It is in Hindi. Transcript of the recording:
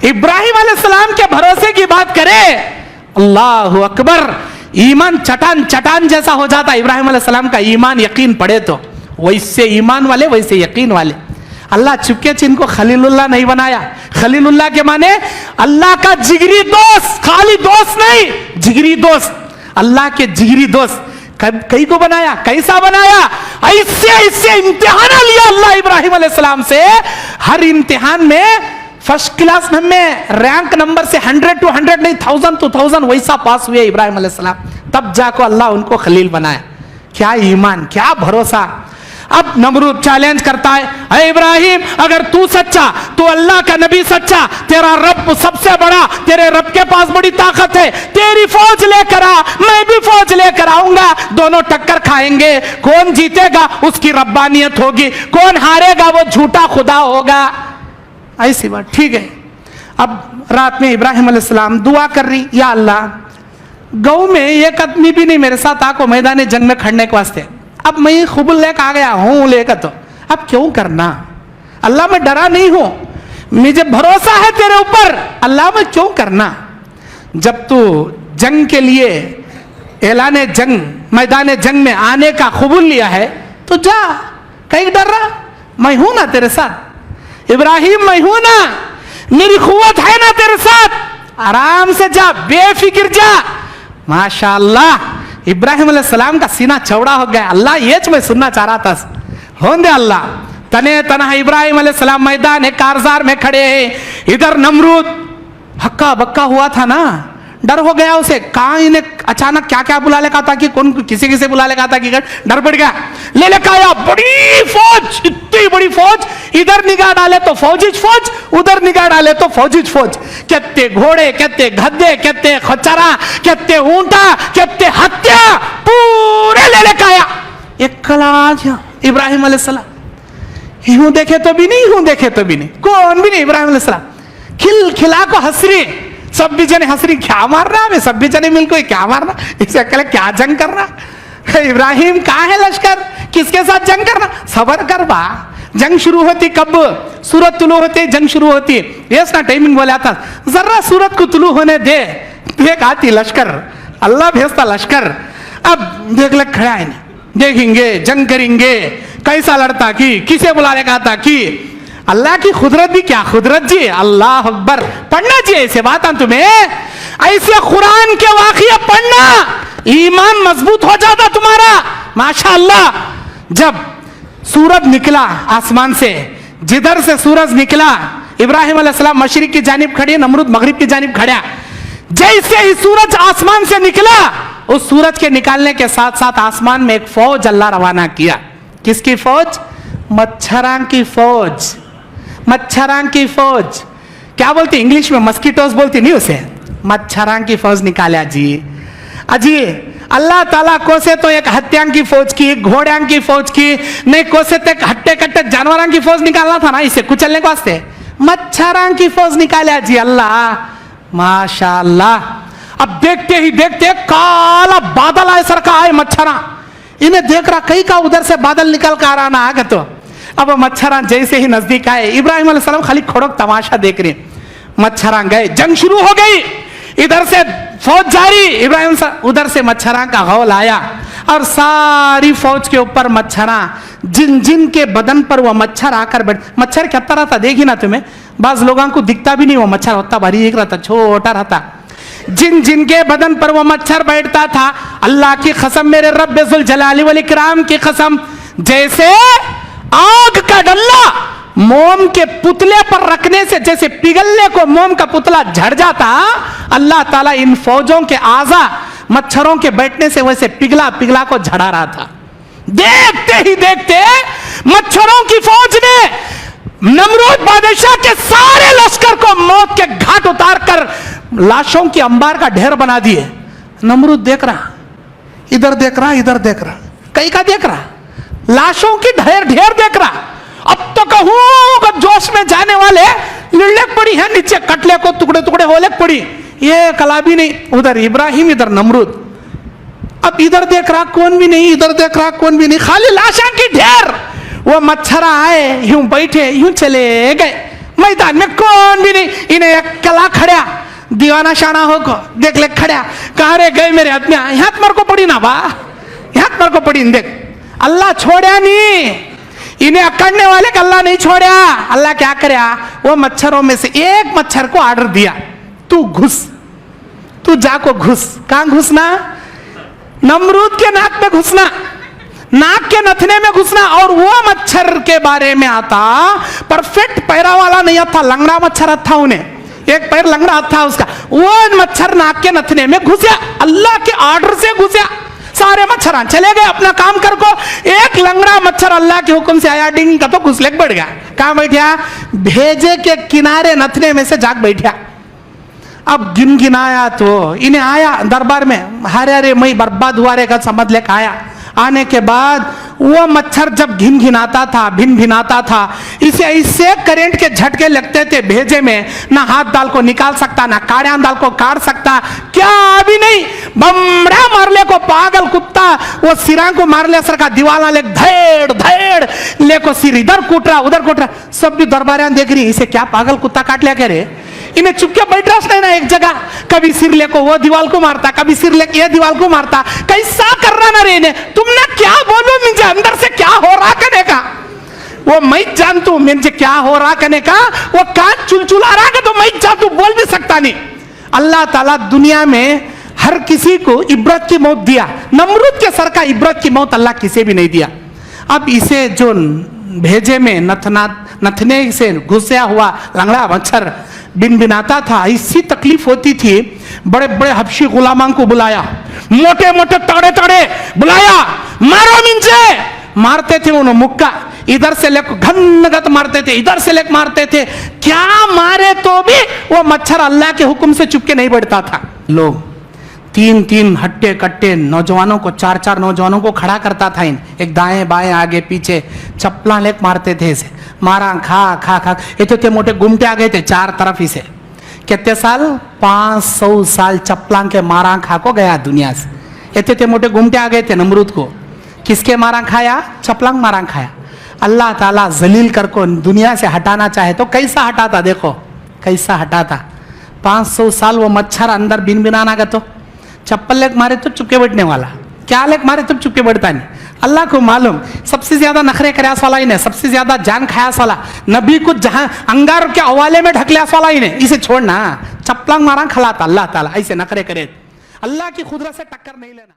इब्राहिम अलैहिस्सलाम के भरोसे की बात करें, अल्लाह अकबर, ईमान चटान चटान जैसा हो जाता इब्राहिम अलैहिस्सलाम का ईमान, यकीन पड़े तो। वैसे ईमान वाले, वैसे यकीन वाले। अल्लाह चुपके जिनको खलीलुल्लाह नहीं बनाया। खलीलुल्लाह के माने अल्लाह का जिगरी दोस्त, खाली दोस्त नहीं, जिगरी दोस्त, अल्लाह के जिगरी दोस्त। कई को बनाया, कैसा बनाया? ऐसे ऐसे इम्तिहान लिया अल्लाह इब्राहिम अलैहिस्सलाम से। हर इम्तिहान में फर्स्ट क्लास में रैंक नंबर से 100 to 100 नहीं, 1000 to 1000 वैसा पास हुए इब्राहिम अलैहिस्सलाम। तब जाको अल्लाह उनको खलील बनाया। क्या ईमान, क्या भरोसा। अब नमरूद चैलेंज करता है, अरे इब्राहिम अगर तू सच्चा तो अल्लाह का नबी सच्चा, तेरा रब सबसे बड़ा, तेरे रब के पास बड़ी ताकत है, तेरी फौज लेकर आ, मैं भी फौज लेकर आऊंगा, दोनों टक्कर खाएंगे, कौन जीतेगा उसकी रब्बानियत होगी, कौन हारेगा वो झूठा खुदा होगा। ऐसी बात, ठीक है। अब रात में इब्राहिम अलैहिस्सलाम दुआ कर रही, या अल्लाह गौ में एक आदमी भी नहीं मेरे साथ आको मैदान जंग में खड़ने के वास्ते, अब मैं खुबुल लेकर आ गया हूं लेकर, तो अब क्यों करना अल्लाह, मैं डरा नहीं हूं, मुझे भरोसा है तेरे ऊपर, अल्लाह मैं क्यों करना। जब तू जंग के लिए ऐलान जंग, मैदान जंग में आने का खुबुल लिया है तो जा, कहीं डर रहा, मैं हूं ना तेरे साथ इब्राहिम, मैं हूं ना, मेरी कुव्वत है ना तेरे साथ, आराम से जा, बेफिक्र जा। माशाअल्लाह इब्राहिम अलैहिस्सलाम का सीना चौड़ा हो गया। अल्लाह ये मैं सुनना चाह रहा था, होंदे अल्लाह। तने तना इब्राहिम अलैहिस्सलाम मैदान कारजार में खड़े हैं, इधर नमरूद हक्का बक्का हुआ था ना, डर हो गया उसे, कहाँ इन्हें अचानक क्या क्या बुला लेगा था कि कौन किसी किसे बुला लेगा था कि डर पड़ गया, ले लेकर आया बड़ी फौज, इतनी बड़ी फौज, इधर निगाह डाले तो फौजिज फौज, उधर निगाह डाले तो फौजिज फौज, कितने घोड़े, कितने गधे, कितने खच्चरा, कितने ऊंटा, कितने हत्या, पूरे ले लेकर आया। एक कलाज इब्राहिम अलैहिस्सलाम, यूं देखे तो भी नहीं, यूं देखे तो भी नहीं, कौन भी नहीं। इब्राहिम अलैहिस्सलाम खिल खिला को हंस रही, सब भी जने हंस रही, क्या मार रहा है, सब भी जने मिलकर क्या मारना, इसे अकेले क्या जंग कर रहा। इब्राहिम कहाँ है लश्कर, किसके साथ जंग करना, सबर कर बा। जंग शुरू होती कब, सूरत तुलू होती जंग शुरू होती, ये ना टाइमिंग बोला था, जरा सूरत को तुलू होने दे, देख आती लश्कर, अल्लाह भेजता लश्कर। अब देख लग खड़ा है, देखेंगे, जंग करेंगे, कैसा लड़ता की, किसे बुला लेगा था की, अल्लाह की खुदरत भी क्या खुदरत जी, अल्लाह अकबर। पढ़ना चाहिए ऐसे बात तुम्हें, ऐसे कुरान के वाक़िया पढ़ना, ईमान मजबूत हो जाता तुम्हारा माशाअल्लाह। जब सूरज निकला आसमान से, जिधर से सूरज निकला, इब्राहिम अलैहिस्सलाम मशरिक की जानिब खड़े, नमरूद मगरिब की जानिब खड़ा। जैसे ही सूरज आसमान से निकला, उस सूरज के निकालने के साथ साथ आसमान में एक फौज अल्लाह रवाना किया। किसकी फौज? मच्छरां की फौज, मच्छरां की फौज। क्या बोलती इंग्लिश में, मस्कीटोस बोलती नहीं उसे, मच्छरां की फौज निकाला जी। अजी अल्लाह ताला कोसे तो एक हत्यां की फौज की, घोड़ियां की फौज की, नहीं कोसे तो हट्टे कट्टे जानवरों की फौज निकालना था ना, इसे कुचलने के वास्ते मच्छरां की फौज निकाला जी अल्लाह माशाअल्लाह। अब देखते ही देखते काला बादल आए सर का आए मच्छरा, इन्हें देख रहा कहीं का उधर से बादल निकल कर आना आ गया। तो अब मच्छरा जैसे ही नजदीक आए, इब्राहिम अलैहिस्सलाम खाली खड़ोक तमाशा देख रहे, मच्छरा गए, जंग शुरू हो गई, इधर से फौज जारी, इब्राहिम उधर से मच्छरा का गौल आया और सारी फौज के ऊपर मच्छरा, जिन जिन के बदन पर वह मच्छर आकर बैठ, मच्छर कितना रहता देखी ना तुम्हें, बाज लोगों को दिखता भी नहीं वो मच्छर, होता बारीक रहता, छोटा रहता, जिन जिन के बदन पर वह मच्छर बैठता था, अल्लाह की कसम, मेरे रब्ब जुल जलाली वल इकराम की कसम, जैसे आग का डल्ला मोम के पुतले पर रखने से जैसे पिघलने को मोम का पुतला झड़ जाता, अल्लाह ताला इन फौजों के आजा मच्छरों के बैठने से वैसे पिघला पिघला को झड़ा रहा था। देखते ही देखते मच्छरों की फौज ने नमरूद बादशाह के सारे लश्कर को मौत के घाट उतार कर लाशों की अंबार का ढेर बना दिए। नमरूद देख रहा, इधर देख रहा, इधर देख रहा, कहीं का देख रहा, लाशों की ढेर ढेर देख रहा। अब तो कहूं जोश में जाने वाले लिड़क पड़ी है नीचे, कटले को टुकड़े टुकड़े होले पड़ी, ये कला भी नहीं, उधर इब्राहिम इधर नमरूद। अब इधर देख रहा कौन भी नहीं, इधर देख रहा कौन भी नहीं, खाली लाशा की ढेर। वो मच्छरा आए, यूं बैठे, यूं चले गए, मैदान में कौन भी नहीं, इन्हें एक कला खड़ा दीवाना शाना हो को देख ले खड़ा, कहाँ रे गए मेरे हाथ में, यहाँ मर को पड़ी ना बा, यहाँ मर को पड़ी। देख अल्लाह छोड़ा नहीं, इन्हें अकड़ने वाले का अल्लाह नहीं छोड़ा। अल्लाह क्या करे, वो मच्छरों में से एक मच्छर को ऑर्डर दिया, तू घुस, तू जाको घुस। कहां घुसना? नमरूद के नाक में घुसना, नाक के नथने में घुसना। और वो मच्छर के बारे में आता, परफेक्ट पैरा वाला नहीं आता, लंगड़ा मच्छर था, उन्हें एक पैर लंगड़ा था उसका, वो मच्छर नाक के नथने में घुसया, अल्लाह के ऑर्डर से घुसया। सारे मच्छर चले गए अपना काम कर को, एक लंगड़ा मच्छर अल्लाह के हुक्म से आया, डिंग का तो घुसले बढ़ गया। कहां बैठा? भेजे के किनारे नथने में से जाग बैठा। अब गिनगिनाया तो इन्हें आया दरबार में, हरे मैं बर्बाद हुआ रे का समझ लेकर आया। आने के बाद वो मच्छर जब घिनघिनाता था, भिन भिनाता था, इसे इससे करंट के झटके लगते थे भेजे में, ना हाथ डाल को निकाल सकता, ना काड़ियां डाल को काट सकता, क्या अभी नहीं बमड़ा मारले को पागल कुत्ता, वो सिरा को मारले सर का दीवाला ले धेड़ धेड़ ले को सिर इधर कूट रहा उधर कूट रहा। सब भी दरबारियां देख रही, इसे क्या पागल कुत्ता काट लिया करे, इन्हें चुपके बैठ रहा ना एक जगह, कभी सिर ले को वो दीवार को मारता, कभी सिर ले ये दीवार को मारता, कैसा कर रहा ना रे इन्हें। तुमने क्या बोलूं मुझे अंदर से क्या हो रहा करने का, वो मैं जानता हूं मुझे क्या हो रहा करने का, वो कान चुलचुला रहा का तो मैं जानता हूं, बोल भी सकता नहीं। अल्लाह ताला दुनिया में हर किसी को इबरत की मौत दिया, नमरूद के सर का इबरत की मौत अल्लाह किसे भी नहीं दिया। अब इसे जो भेजे में नथने से घुसया हुआ लंगड़ा मच्छर बिन बिनाता था, इसी तकलीफ होती थी। बड़े बड़े हबशी गुलामां को बुलाया, मोटे मोटे तड़े तड़े बुलाया, मारो मिंचे, मारते थे उन्होंने मुक्का, इधर से लेकर घनगत मारते थे, इधर से लेकर मारते थे, क्या मारे तो भी वो मच्छर अल्लाह के हुक्म से चुपके नहीं बैठता था। लोग तीन तीन हट्टे कट्टे नौजवानों को, चार चार नौजवानों को खड़ा करता था, इन एक दाएं बाएं आगे पीछे चप्पला लेक मारते थे, इसे मारा खा खा खा, इतने मोटे गुमटे आ गए थे चार तरफ। इसे कितने साल? 500 साल चप्पला के मारा खा को गया दुनिया से, इतने मोटे गुमटे आ गए थे नमरूद को। किसके मारा खाया? चप्पलांग मारा खाया। अल्लाह ताला जलील कर को दुनिया से हटाना चाहे तो कैसा हटाता, देखो कैसा हटाता। 500 साल वो मच्छर अंदर बिन बिनाना का, तो चप्पल लेक मारे तो चुपके बैठने वाला, क्या लेक मारे तो चुपके बैठता नहीं। अल्लाह को मालूम सबसे ज्यादा नखरे करास वाला ही ने, सबसे ज्यादा जान खायास वाला, नबी को जहां अंगार के हवाले में ढकल्यास वाला ही ने, इसे छोड़ना चप्पलांग मारा खलाता अल्लाह ताला, ऐसे नखरे करे। अल्लाह की खुदरत से टक्कर नहीं लेना।